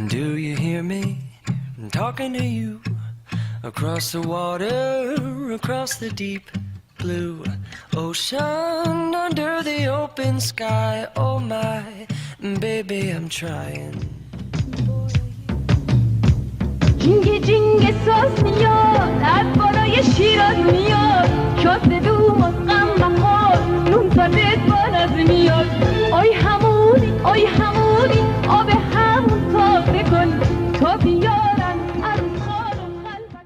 Do you hear me talking to you across the water, across the deep blue ocean, under the open sky? Oh my baby, I'm trying. جینگ جینگ ساز میاد از بالای شیراز میاد کاسه دوم از غم بخور نون سالت باز میاد آی همونی آب همون تازه کن تا بیارن عروس خال و خلوت.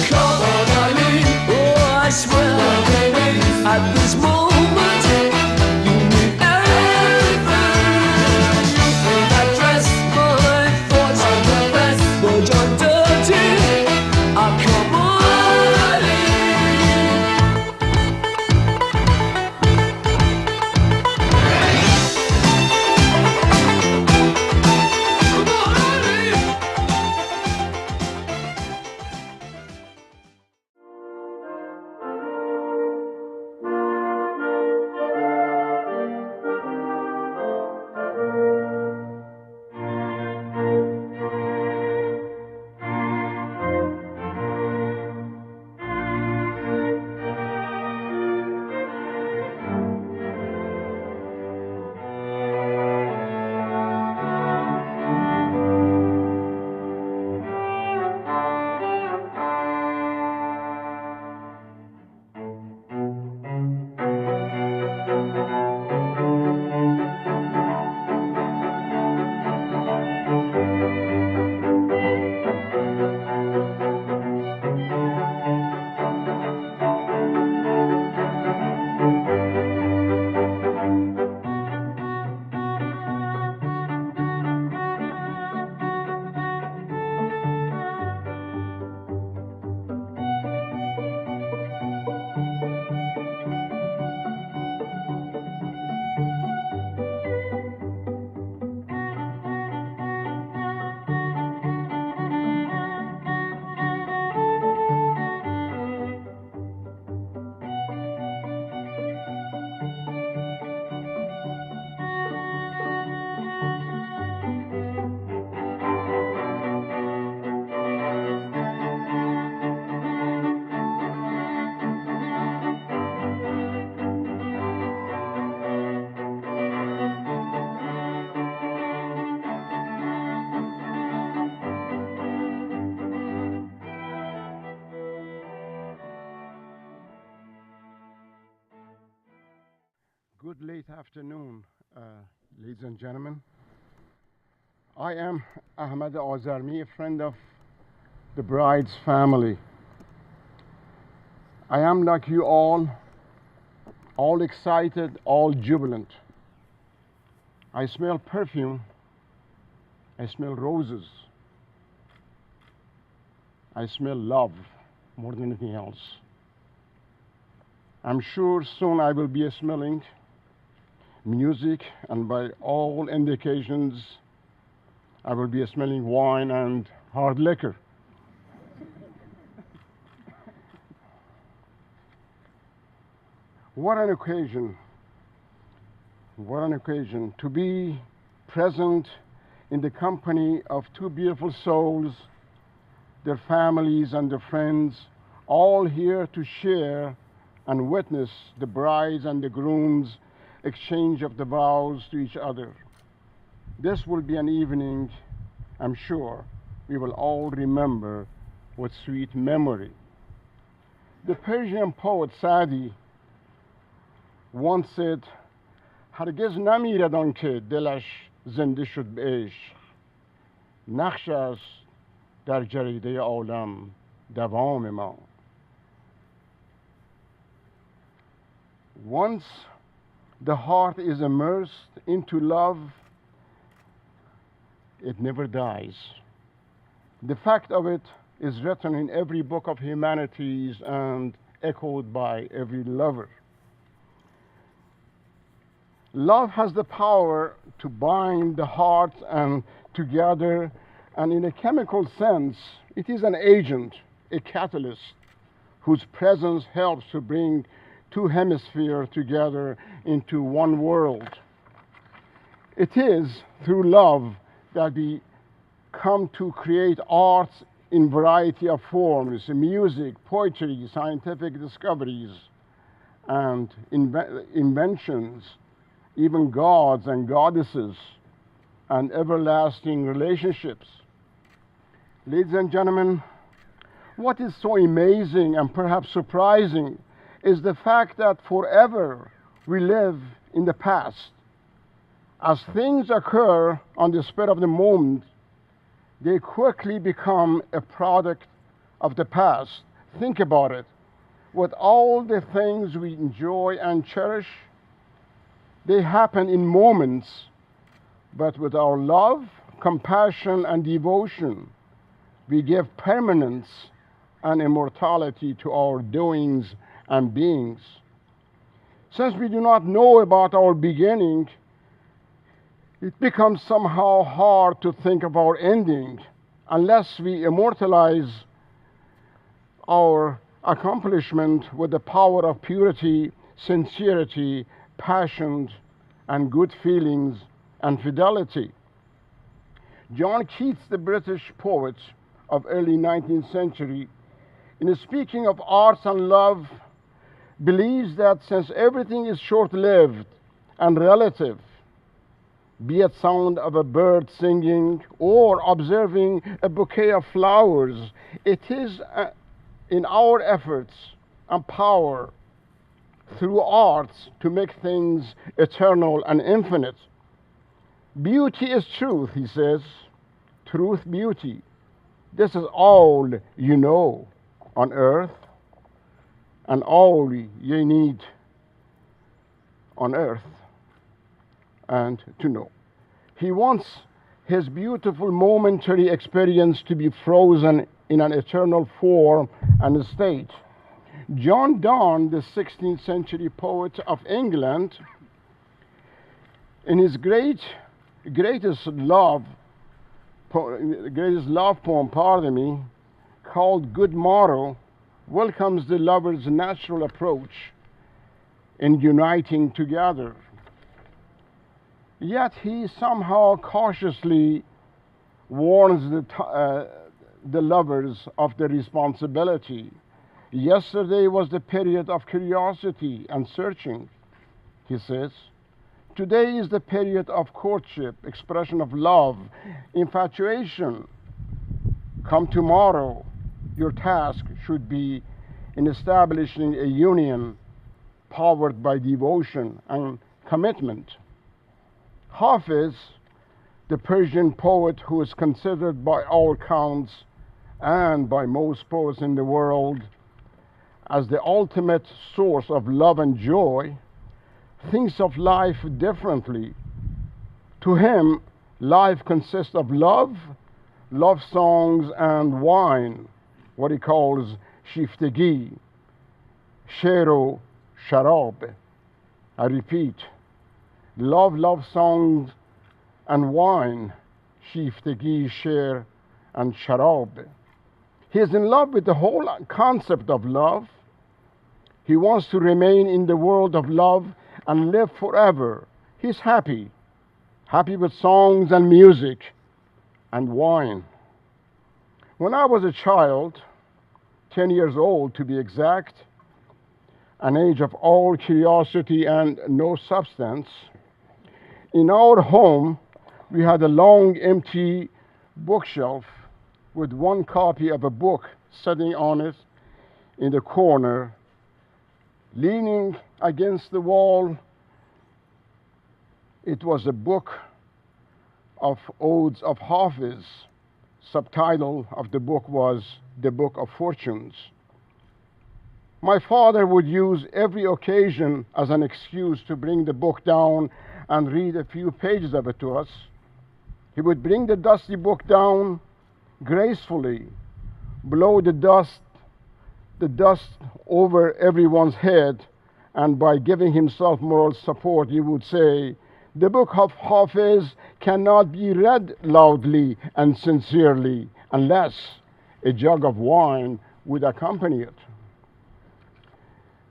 Come on, Eileen. Oh, I swear, baby, at this moment, you mean everything. You feel that dress, my thoughts are the best, but you're dirty. Ah, come on, Eileen. Come on, Eileen. Good late afternoon, ladies and gentlemen. I am Ahmed Azarmi, a friend of the bride's family. I am like you all excited, all jubilant. I smell perfume, I smell roses, I smell love more than anything else. I'm sure soon I will be smelling music, and by all indications, I will be smelling wine and hard liquor. What an occasion to be present in the company of two beautiful souls, their families and their friends, all here to share and witness the brides and the grooms' exchange of the vows to each other. This will be an evening, I'm sure, we will all remember with sweet memory. The Persian poet Sa'di once said, هرگز نمیرد آن که دلش زنده شد به عشق، نقش است در جریده عالم دوام ما. Once the heart is immersed into love, it never dies. The fact of it is written in every book of humanities and echoed by every lover. Love has the power to bind the hearts and together, and in a chemical sense, it is an agent, a catalyst, whose presence helps to bring two hemispheres together into one world. It is through love that we come to create arts in variety of forms, music, poetry, scientific discoveries, and inventions, even gods and goddesses, and everlasting relationships. Ladies and gentlemen, what is so amazing and perhaps surprising is the fact that forever we live in the past. As things occur on the spur of the moment, they quickly become a product of the past. Think about it. With all the things we enjoy and cherish, they happen in moments, but with our love, compassion, and devotion, we give permanence and immortality to our doings and beings. Since we do not know about our beginning, it becomes somehow hard to think of our ending unless we immortalize our accomplishment with the power of purity, sincerity, passion, and good feelings and fidelity. John Keats, the British poet of early 19th century, in speaking of arts and love, believes that since everything is short-lived and relative, be it sound of a bird singing or observing a bouquet of flowers, it is in our efforts and power through arts to make things eternal and infinite. Beauty is truth, he says. Truth, beauty. This is all you know on earth and all ye need on earth and to know. He wants his beautiful momentary experience to be frozen in an eternal form and state. John Donne, the 16th century poet of England, in his greatest love poem, called Good Morrow, welcomes the lovers' natural approach in uniting together. Yet he somehow cautiously warns the lovers of the responsibility. Yesterday was the period of curiosity and searching, he says. Today is the period of courtship, expression of love, infatuation. Come tomorrow, your task should be in establishing a union powered by devotion and commitment. Hafiz, the Persian poet who is considered by all counts and by most poets in the world as the ultimate source of love and joy, thinks of life differently. To him, life consists of love, love songs, and wine, what he calls shiftagi, shero sharab. I repeat, love songs, and wine, shiftagi, sher, and sharab. He is in love with the whole concept of love. He wants to remain in the world of love and live forever. He's happy with songs and music and wine. When I was a child, 10 years old to be exact, an age of all curiosity and no substance, in our home we had a long empty bookshelf with one copy of a book sitting on it in the corner. Leaning against the wall, it was a book of Odes of Hafiz. Subtitle of the book was The Book of Fortunes. My father would use every occasion as an excuse to bring the book down and read a few pages of it to us. He would bring the dusty book down gracefully, blow the dust over everyone's head, and by giving himself moral support, he would say, the book of Hafiz cannot be read loudly and sincerely unless a jug of wine would accompany it.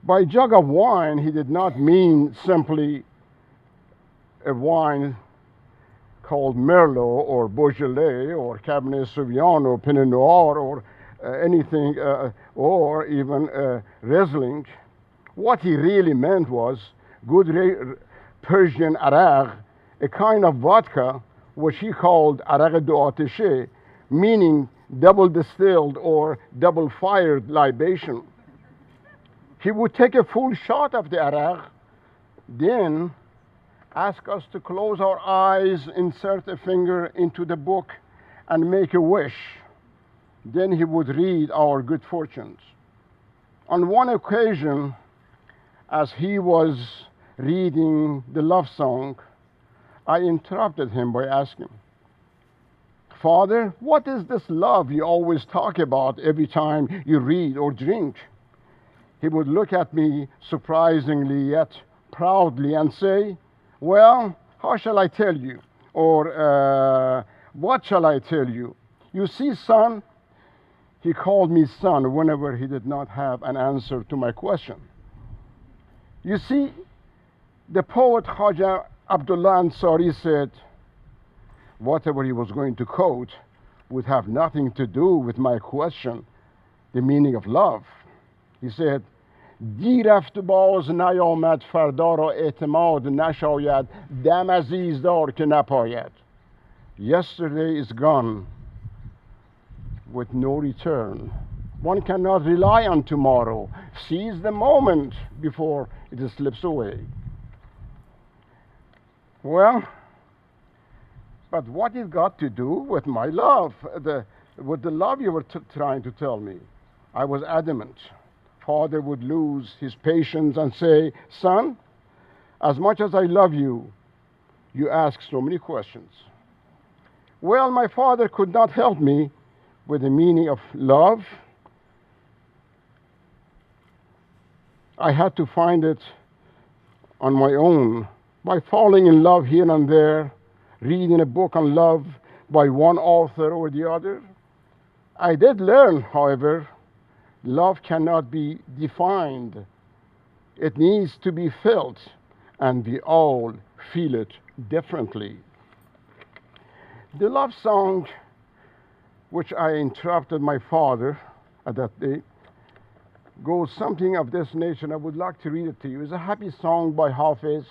By jug of wine, he did not mean simply a wine called Merlot or Beaujolais or Cabernet Sauvignon or Pinot Noir or anything, or even Riesling. What he really meant was good Persian araq, a kind of vodka which he called araq do ateşe, meaning double distilled or double fired libation. He would take a full shot of the araq, then ask us to close our eyes, insert a finger into the book, and make a wish. Then he would read our good fortunes. On one occasion, as he was reading the love song, I interrupted him by asking, "Father, what is this love you always talk about every time you read or drink?" He would look at me surprisingly yet proudly and say, "Well, how shall I tell you? Or what shall I tell you? You see, son," he called me son whenever he did not have an answer to my question. "You see, the poet Khaja Abdullah Ansari said," whatever he was going to quote would have nothing to do with my question, the meaning of love. He said, "دی رفت باز نیامد فردا را اعتماد نشاید دم عزیز دار که نپاید." Yesterday is gone with no return. One cannot rely on tomorrow. Seize the moment before it slips away. Well, but what it got to do with my love, with the love you were trying to tell me? I was adamant. Father would lose his patience and say, "Son, as much as I love you, you ask so many questions." Well, my father could not help me with the meaning of love. I had to find it on my own by falling in love here and there, reading a book on love by one author or the other. I did learn, however, love cannot be defined. It needs to be felt, and we all feel it differently. The love song which I interrupted my father at that day goes something of this nature, and I would like to read it to you. It's a happy song by Hafiz.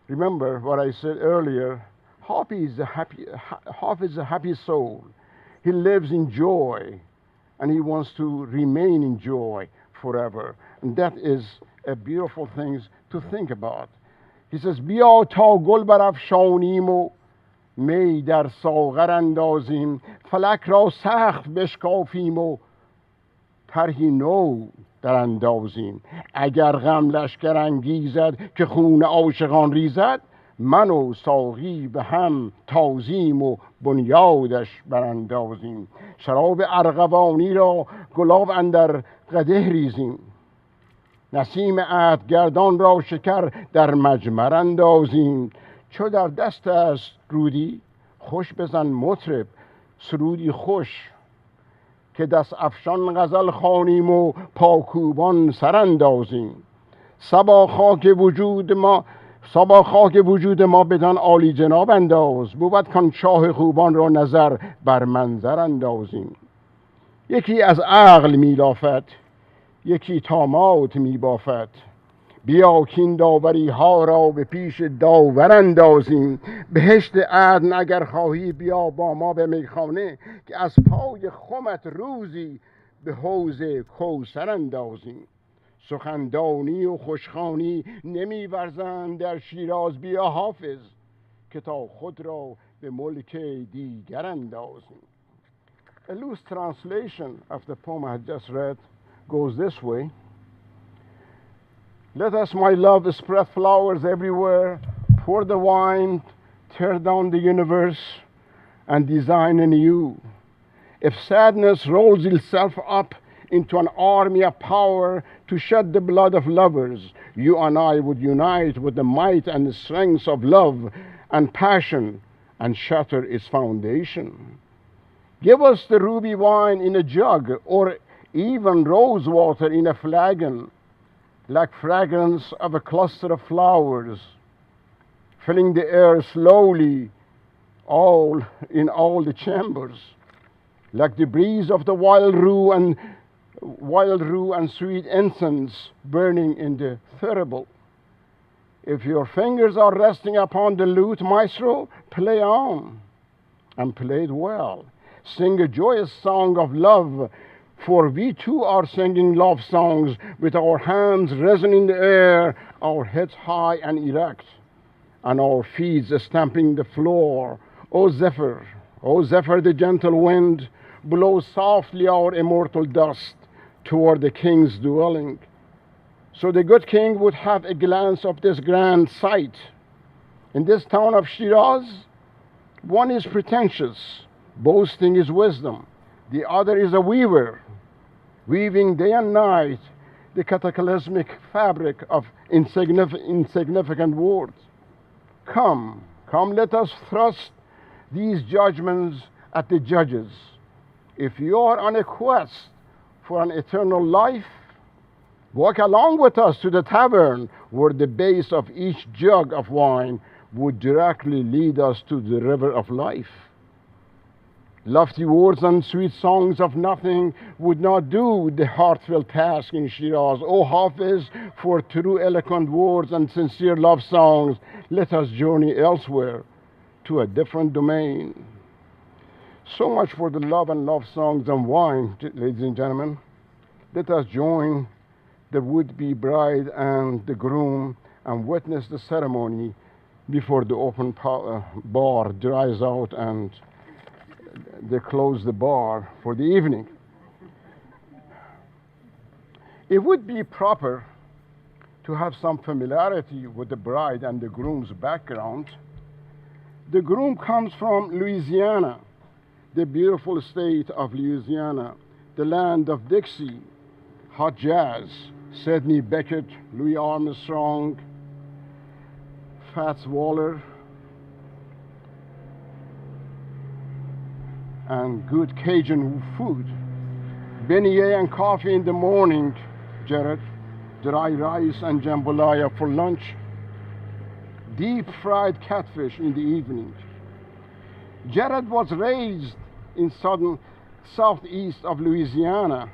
Remember what I said earlier, Hafiz is a happy soul. He lives in joy, and he wants to remain in joy forever. And that is a beautiful thing to think about. He says, "بیا تا گل برافشانیم و می در ساغر اندازیم، فلک را سقف بشکافیم و طرحی نو در اندازیم. اگر غم لشکر انگیزد که خون عاشقان ریزد، من و ساقی به هم تازیم و بنیادش براندازیم. شراب ارغوانی را گلاب اندر قدح ریزیم، نسیم عهدگردان را شکر در مجمر اندازیم. چو در دست است رودی خوش بزن مطرب سرودی خوش، که دست افشان غزل خوانیم و پاکوبان سر اندازیم. صبا خاک وجود ما بدان عالی جناب انداز، بود کان شاه خوبان را نظر بر منظر اندازیم. یکی از عقل میلافد، یکی طامات میبافد، بیا کین داوری ها را به پیش داور اندازیم. بهشت عدن اگر خواهی بیا با ما به میخانه، که از پای خمت روزی به حوض کوثر اندازیم. سخندانی و خوشخوانی نمیورزند در شیراز، بیا حافظ که تا خود را به ملک دیگر اندازیم. A loose translation of the poem I had just read goes this way. Let us, my love, spread flowers everywhere, pour the wine, tear down the universe, and design anew. If sadness rolls itself up into an army of power to shed the blood of lovers, you and I would unite with the might and the strength of love and passion and shatter its foundation. Give us the ruby wine in a jug, or even rose water in a flagon, like fragrance of a cluster of flowers, filling the air slowly all in all the chambers, like the breeze of the wild rue and sweet incense burning in the thurible. If your fingers are resting upon the lute, maestro, play on, and play it well. Sing a joyous song of love, for we too are singing love songs with our hands risen in the air, our heads high and erect, and our feet stamping the floor. O Zephyr, the gentle wind, blow softly our immortal dust toward the king's dwelling. So the good king would have a glance of this grand sight. In this town of Shiraz, one is pretentious, boasting his wisdom. The other is a weaver, weaving day and night the cataclysmic fabric of insignificant words. Come, let us thrust these judgments at the judges. If you are on a quest for an eternal life, walk along with us to the tavern, where the base of each jug of wine would directly lead us to the river of life. Lofty words and sweet songs of nothing would not do the heartfelt task in Shiraz. O Hafiz, for true eloquent words and sincere love songs, let us journey elsewhere to a different domain. So much for the love and love songs and wine, ladies and gentlemen. Let us join the would-be bride and the groom and witness the ceremony before the open bar dries out and they close the bar for the evening. It would be proper to have some familiarity with the bride and the groom's background. The groom comes from Louisiana, the beautiful state of Louisiana, the land of Dixie, hot jazz, Sidney Bechet, Louis Armstrong, Fats Waller, and good Cajun food. Beignet and coffee in the morning, Jared. Dry rice and jambalaya for lunch. Deep fried catfish in the evening. Jared was raised in southeast of Louisiana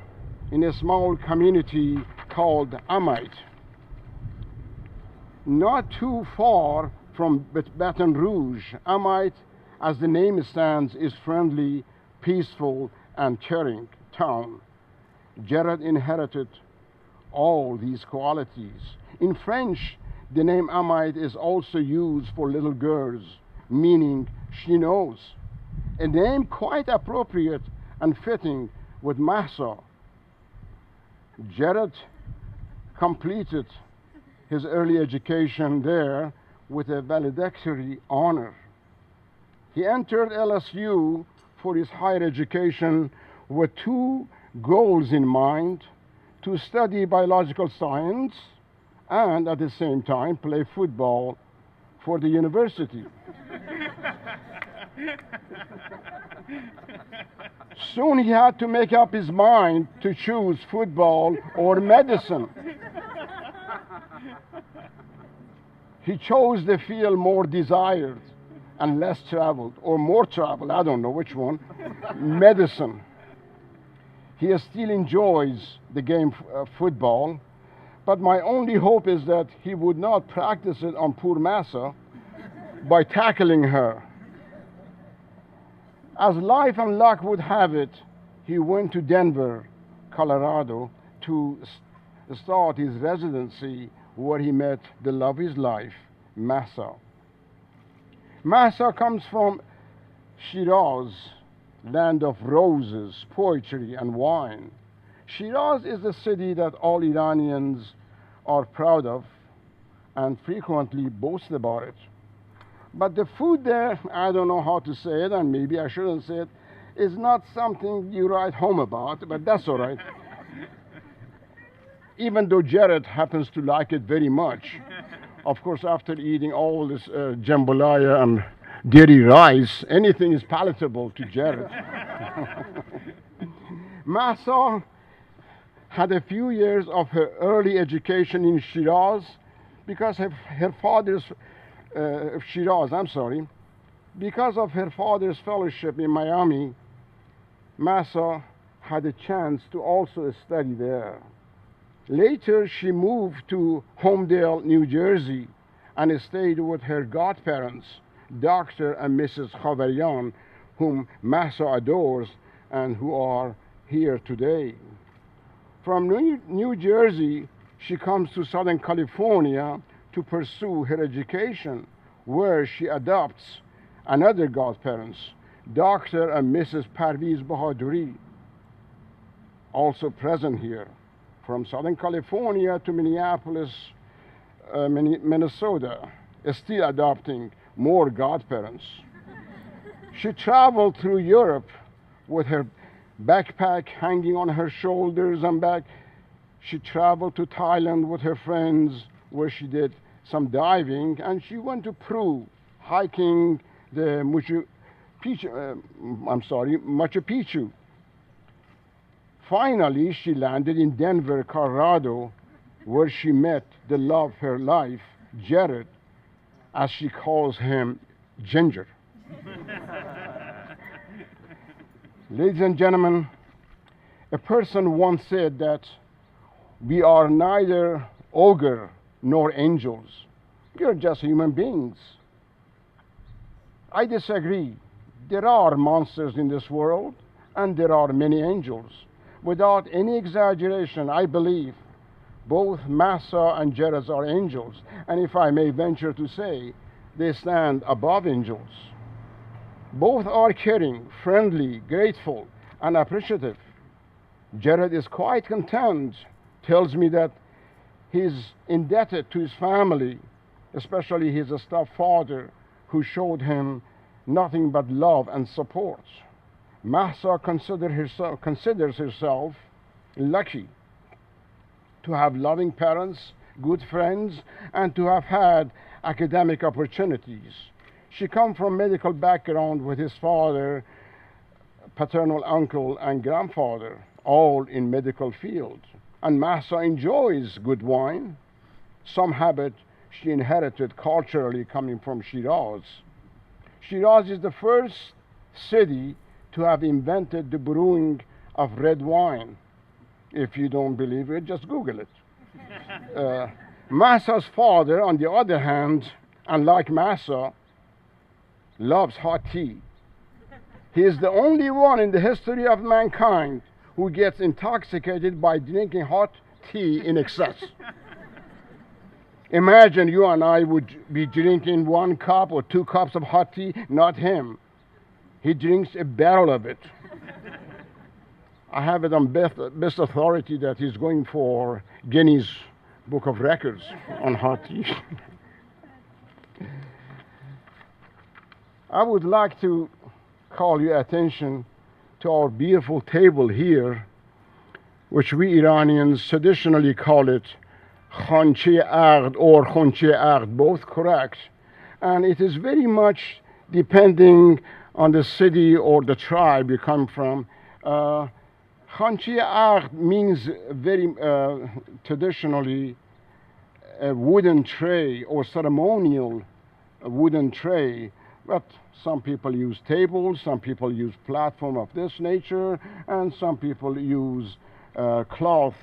in a small community called Amite, not too far from Baton Rouge. Amite, as the name stands, is friendly, peaceful, and caring town. Jared inherited all these qualities. In French, the name Amite is also used for little girls, meaning she knows. A name quite appropriate and fitting with Mahsa. Jared completed his early education there with a valedictory honor. He entered LSU for his higher education with two goals in mind: to study biological science and at the same time play football for the university. Soon he had to make up his mind to choose football or medicine. He chose the field more desired and less traveled, or more traveled, I don't know which one, medicine. He still enjoys the game of football, but my only hope is that he would not practice it on poor Mahsa by tackling her. As life and luck would have it, he went to Denver, Colorado, to start his residency, where he met the love of his life, Mahsa. Mahsa comes from Shiraz, land of roses, poetry, and wine. Shiraz is the city that all Iranians are proud of and frequently boast about it. But the food there, I don't know how to say it, and maybe I shouldn't say it, is not something you write home about, but that's all right. Even though Jared happens to like it very much. Of course, after eating all this jambalaya and dairy rice, anything is palatable to Jared. Mahsa had a few years of her early education in Shiraz because her father's Because of her father's fellowship in Miami, Mahsa had a chance to also study there. Later, she moved to Homedale, New Jersey, and stayed with her godparents, Dr. and Mrs. Khavarian, whom Mahsa adores and who are here today. From New Jersey, she comes to Southern California to pursue her education, where she adopts another godparents, Dr. and Mrs. Parviz Bahaduri, also present here. From Southern California to Minneapolis, Minnesota, still adopting more godparents. She traveled through Europe with her backpack hanging on her shoulders and back. She traveled to Thailand with her friends, where she did some diving, and she went to Peru, hiking the Machu Picchu. Finally, she landed in Denver, Colorado, where she met the love of her life, Jared, as she calls him, Ginger. Ladies and gentlemen, a person once said that we are neither ogre nor angels. We are just human beings. I disagree. There are monsters in this world, and there are many angels. Without any exaggeration, I believe both Mahsa and Jared are angels, and if I may venture to say, they stand above angels. Both are caring, friendly, grateful, and appreciative. Jared is quite content, tells me that he's indebted to his family, especially his stepfather, who showed him nothing but love and support. Mahsa considers herself lucky to have loving parents, good friends, and to have had academic opportunities. She comes from medical background with his father, paternal uncle, and grandfather, all in medical field. And Mahsa enjoys good wine, some habit she inherited culturally coming from Shiraz. Shiraz is the first city to have invented the brewing of red wine. If you don't believe it, just Google it. Mahsa's father, on the other hand, unlike Mahsa, loves hot tea. He is the only one in the history of mankind who gets intoxicated by drinking hot tea in excess. Imagine you and I would be drinking 1 cup or 2 cups of hot tea, not him. He drinks a barrel of it. I have it on best authority that he's going for Guinness Book of Records on hot tea. I would like to call your attention to our beautiful table here, which we Iranians traditionally call it Khanche Aqd or Khonche Aqd, both correct. And it is very much depending on the city or the tribe you come from. Khanche Aqd means very traditionally a wooden tray or ceremonial wooden tray. But some people use tables, some people use platform of this nature, and some people use cloth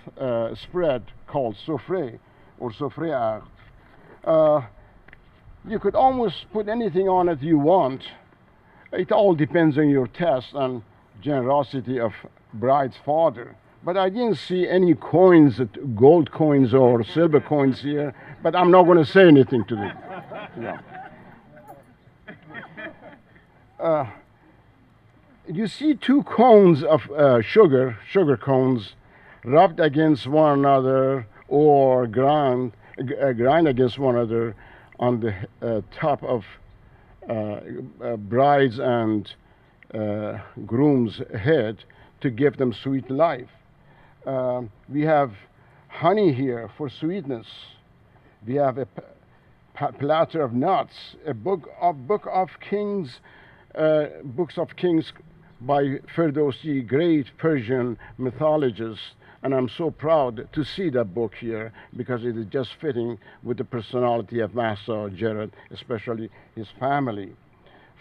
spread called soufre or soufre aqd. You could almost put anything on it you want. It all depends on your taste and generosity of bride's father. But I didn't see any coins, gold coins or silver coins here, but I'm not going to say anything to them. Yeah. You see 2 cones of sugar cones, rubbed against one another or grind against one another on the top of bride's and groom's head to give them sweet life. We have honey here for sweetness. We have a platter of nuts, a book of Kings, books of Kings by Ferdowsi, great Persian mythologist, and I'm so proud to see that book here because it is just fitting with the personality of Mahsa Jared, especially his family.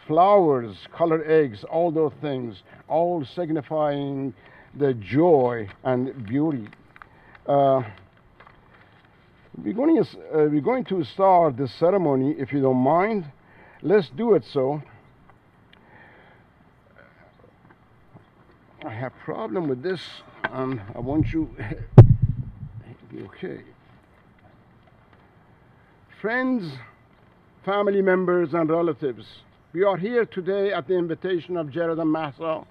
flowers, colored eggs, all those things, all signifying the joy and beauty. We're going to start the ceremony, if you don't mind. Let's do it so. I have problem with this, and I want you okay. Friends, family members, and relatives, we are here today at the invitation of Jared and Mahsa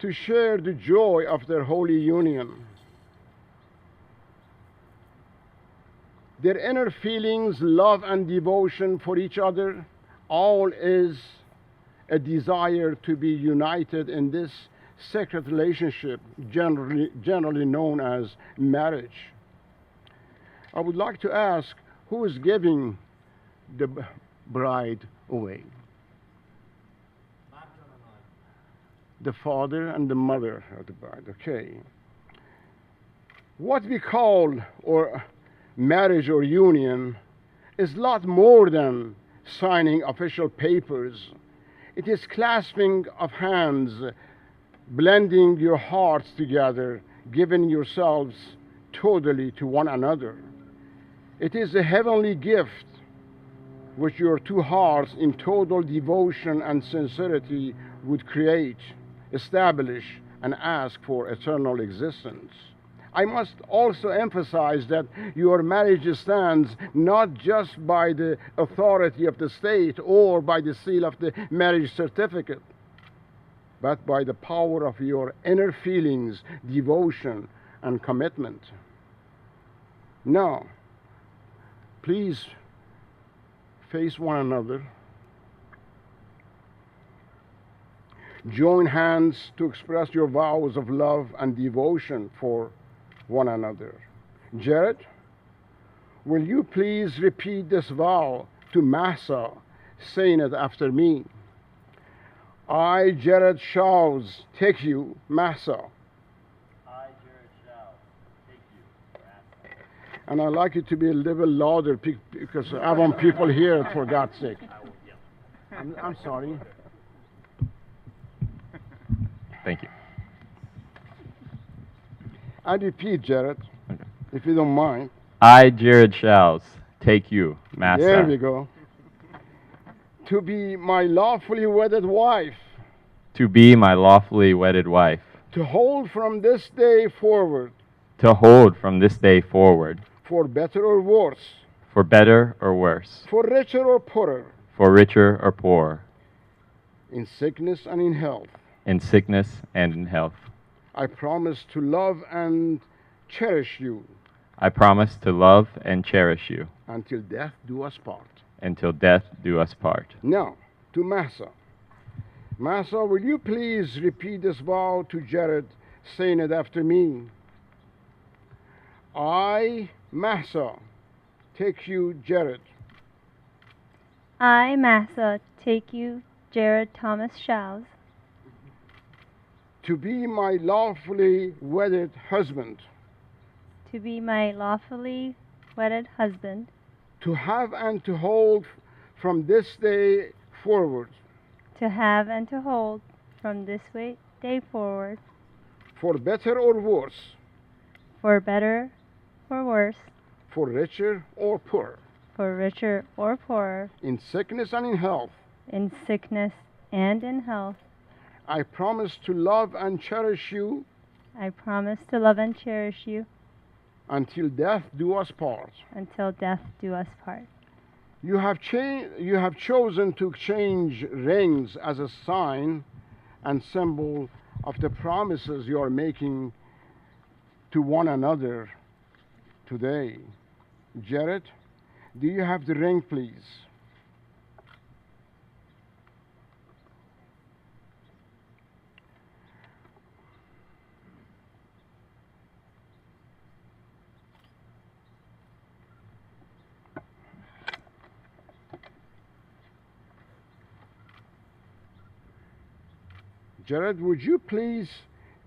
to share the joy of their holy union. Their inner feelings, love and devotion for each other, all is a desire to be united in this sacred relationship, generally known as marriage. I would like to ask, who is giving the bride away? The father and the mother of the bride. Okay. What we call or marriage or union is a lot more than signing official papers. It is clasping of hands, blending your hearts together, giving yourselves totally to one another. It is a heavenly gift which your two hearts in total devotion and sincerity would create, establish, and ask for eternal existence. I must also emphasize that your marriage stands not just by the authority of the state or by the seal of the marriage certificate, but by the power of your inner feelings, devotion, and commitment. Now, please face one another. Join hands to express your vows of love and devotion for one another. Jared, will you please repeat this vow to Mahsa, saying it after me? I, Jared Shaw's, take you, Mahsa. I, Jared Shaw, take you, Mahsa. And I'd like it to be a little louder because I want people here, for God's sake. I'm sorry. Thank you. I repeat, Jared, if you don't mind. I, Jared Shows, take you, Mahsa. There we go. To be my lawfully wedded wife. To be my lawfully wedded wife. To hold from this day forward. To hold from this day forward. For better or worse. For better or worse. For richer or poorer. For richer or poor. In sickness and in health. In sickness and in health. I promise to love and cherish you. I promise to love and cherish you. Until death do us part. Until death do us part. Now, to Mahsa. Mahsa, will you please repeat this vow to Jared, saying it after me? I, Mahsa, take you, Jared. I, Mahsa, take you, Jared Thomas Shows, to be my lawfully wedded husband. to be my lawfully wedded husband, To have and to hold from this day forward. to have and to hold from this day forward, For better or worse. for better or worse, For richer or poorer. for richer or poorer, In sickness and in health. in sickness and in health. I promise to love and cherish you. I promise to love and cherish you Until death do us part. until death do us part. You have chosen to exchange rings as a sign and symbol of the promises you are making to one another today. Jared, do you have the ring, please? Jared, would you please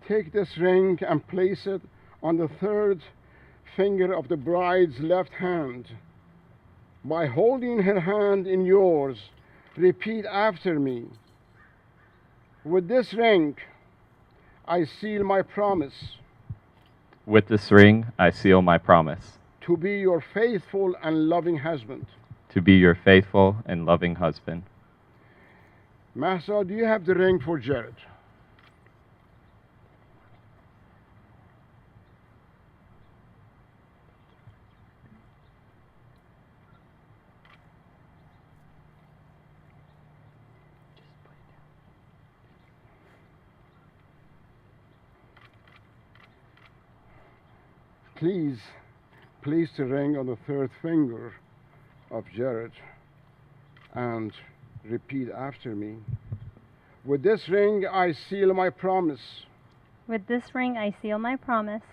take this ring and place it on the third finger of the bride's left hand? By holding her hand in yours, Repeat after me. With this ring, I seal my promise With this ring, I seal my promise to be your faithful and loving husband. to be your faithful and loving husband. Mahsa, do you have the ring for Jared? Please place the ring on the third finger of Jared and repeat after me. With this ring, I seal my promise With this ring, I seal my promise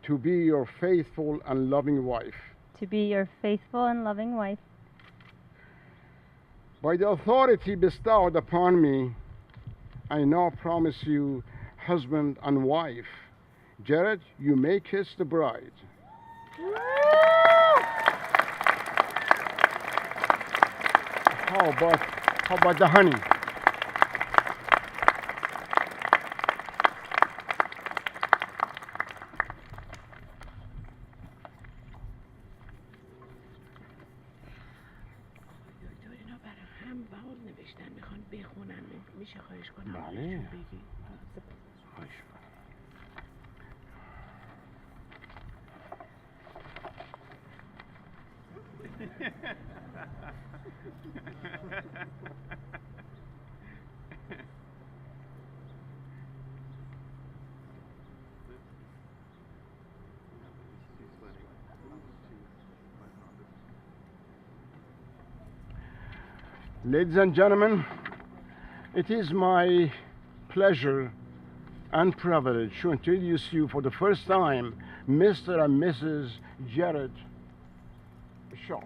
to be your faithful and loving wife. to be your faithful and loving wife. By the authority bestowed upon me, I now promise you, husband and wife. Jared, you may kiss the bride. How about the honey? اینا برای هم بهار نوشتن میخوان بخونن میشه خواهش کنم بله. بهشون بگی Ladies and gentlemen, it is my pleasure and privilege to introduce you for the first time Mr. and Mrs. Jared Shaw.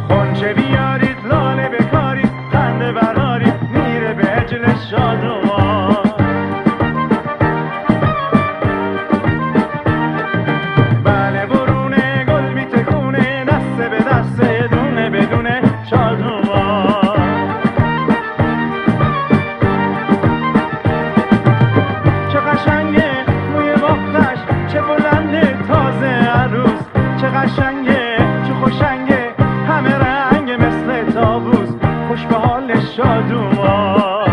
خونچه بیارید لاله بکارید خنده برارید میره به عجل شادوان بله برونه گل میتکونه دسته به دسته دونه بدونه شادوان چه قشنگه موی باختش چه بلنده تازه عروس چه قشنگه چه خوشنگه همه رنگ مثل تابوس خوش به حال شادوان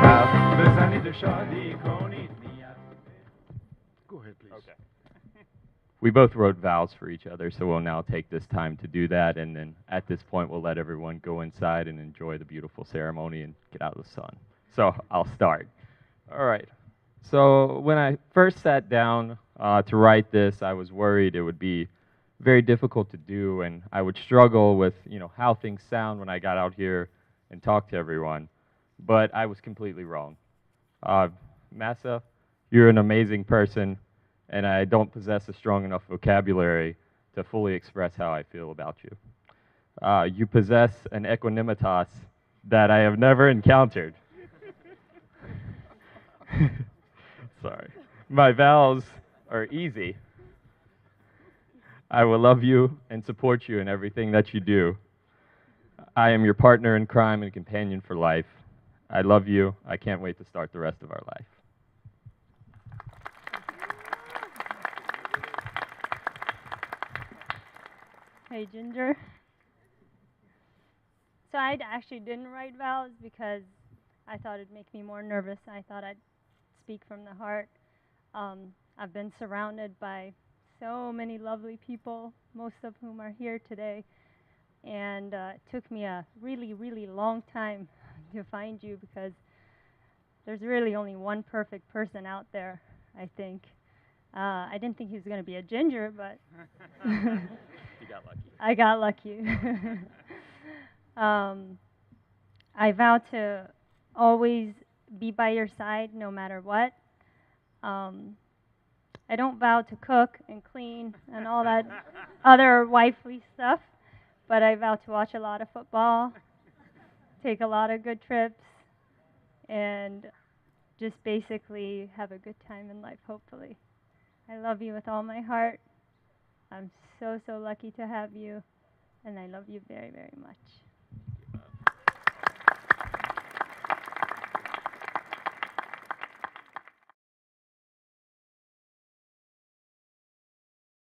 حرف بزنید و شادی کنید Go ahead, please. Okay. We both wrote vows for each other, so we'll now take this time to do that, and then at this point we'll let everyone go inside and enjoy the beautiful ceremony and get out of the sun. So I'll start. All right. So when I first sat down to write this, I was worried it would be very difficult to do, and I would struggle with, how things sound when I got out here and talked to everyone. But I was completely wrong. Mahsa, you're an amazing person, and I don't possess a strong enough vocabulary to fully express how I feel about you. You possess an equanimitas that I have never encountered. Sorry. My vows are easy. I will love you and support you in everything that you do. I am your partner in crime and companion for life. I love you. I can't wait to start the rest of our life. Hey, Ginger. So I actually didn't write vows because I thought it'd make me more nervous. I thought I'd speak from the heart. I've been surrounded by so many lovely people, most of whom are here today. And it took me a really, really long time to find you because there's really only one perfect person out there, I think. I didn't think he was going to be a ginger, but You got lucky. I got lucky. I vow to always be by your side no matter what. I don't vow to cook and clean and all that other wifely stuff, But I vow to watch a lot of football, take a lot of good trips, and just basically have a good time in life, hopefully. I love you with all my heart. I'm so, so lucky to have you, and I love you very, very much.